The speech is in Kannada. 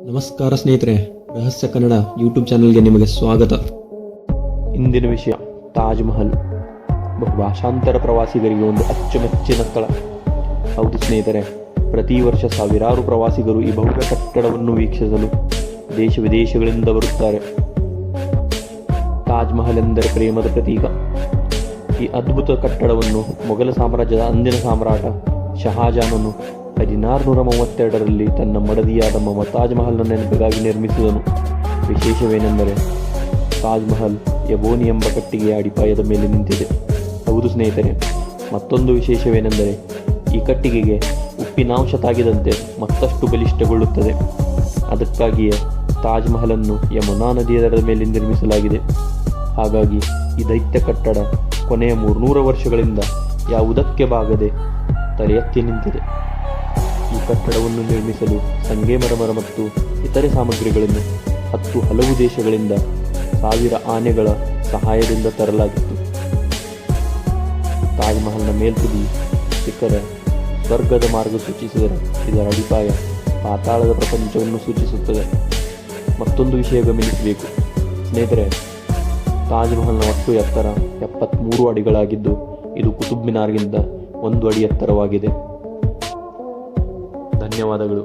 ನಮಸ್ಕಾರ ಸ್ನೇಹಿತರೆ, ರಹಸ್ಯ ಕನ್ನಡ ಯೂಟ್ಯೂಬ್ ಚಾನೆಲ್ಗೆ ನಿಮಗೆ ಸ್ವಾಗತ. ಇಂದಿನ ವಿಷಯ ತಾಜ್ ಮಹಲ್. ಬಹುಭಾಷಾಂತರ ಪ್ರವಾಸಿಗರಿಗೆ ಒಂದು ಅಚ್ಚುಮೆಚ್ಚಿನ ಸ್ಥಳ. ಹೌದು ಸ್ನೇಹಿತರೆ, ಪ್ರತಿ ವರ್ಷ ಸಾವಿರಾರು ಪ್ರವಾಸಿಗರು ಈ ಭವ್ಯ ಕಟ್ಟಡವನ್ನು ವೀಕ್ಷಿಸಲು ದೇಶ ವಿದೇಶಗಳಿಂದ ಬರುತ್ತಾರೆ. ತಾಜ್ ಮಹಲ್ ಎಂದರೆ ಪ್ರೇಮದ ಪ್ರತೀಕ. ಈ ಅದ್ಭುತ ಕಟ್ಟಡವನ್ನು ಮೊಘಲ ಸಾಮ್ರಾಜ್ಯದ ಅಂದಿನ ಸಾಮ್ರಾಟ ಶಹಾಜಾನನು 1632ರಲ್ಲಿ ತನ್ನ ಮಡದಿಯಾದ ಮಮತಾಜ್ ಮಹಲ್ನ ನೆನಪಿಗಾಗಿ ನಿರ್ಮಿಸಿದನು. ವಿಶೇಷವೇನೆಂದರೆ ತಾಜ್ ಮಹಲ್ ಎಬೋನಿ ಎಂಬ ಕಟ್ಟಿಗೆಯ ಅಡಿಪಾಯದ ಮೇಲೆ ನಿಂತಿದೆ. ಹೌದು ಸ್ನೇಹಿತರೆ, ಮತ್ತೊಂದು ವಿಶೇಷವೇನೆಂದರೆ ಈ ಕಟ್ಟಿಗೆಗೆ ಉಪ್ಪಿನಾಂಶ ತಾಗಿದಂತೆ ಮತ್ತಷ್ಟು ಬಲಿಷ್ಠಗೊಳ್ಳುತ್ತದೆ. ಅದಕ್ಕಾಗಿಯೇ ತಾಜ್ ಮಹಲನ್ನು ಯಮುನಾ ನದಿಯ ದಡದ ಮೇಲೆ ನಿರ್ಮಿಸಲಾಗಿದೆ. ಹಾಗಾಗಿ ಈ ದೈತ್ಯ ಕಟ್ಟಡ ಕೊನೆಯ 300 ವರ್ಷಗಳಿಂದ ಯಾವುದಕ್ಕೆ ಬಾಗದೆ ತಲೆ ಎತ್ತಿ ನಿಂತಿದೆ. ಈ ಕಟ್ಟಡವನ್ನು ನಿರ್ಮಿಸಲು ಸಂಗೇಮರಮರ ಮತ್ತು ಇತರೆ ಸಾಮಗ್ರಿಗಳನ್ನು 10 ಹಲವು ದೇಶಗಳಿಂದ 1000 ಆನೆಗಳ ಸಹಾಯದಿಂದ ತರಲಾಗಿತ್ತು. ತಾಜ್ ಮಹಲ್ನ ಮೇಲ್ತುದಿ ಶಿಖರ ಸ್ವರ್ಗದ ಮಾರ್ಗ ಸೂಚಿಸಿದರೆ, ಇದರ ಅಡಿಪಾಯ ಪಾತಾಳದ ಪ್ರಪಂಚವನ್ನು ಸೂಚಿಸುತ್ತದೆ. ಮತ್ತೊಂದು ವಿಷಯ ಗಮನಿಸಬೇಕು ಸ್ನೇಹಿತರೆ, ತಾಜ್ ಮಹಲ್ನ ಒಟ್ಟು ಎತ್ತರ 73 ಅಡಿಗಳಾಗಿದ್ದು, ಇದು ಕುತುಬ್ ಮಿನಾರ್ಗಿಂತ 1 ಅಡಿ ಎತ್ತರವಾಗಿದೆ. ಧನ್ಯವಾದಗಳು.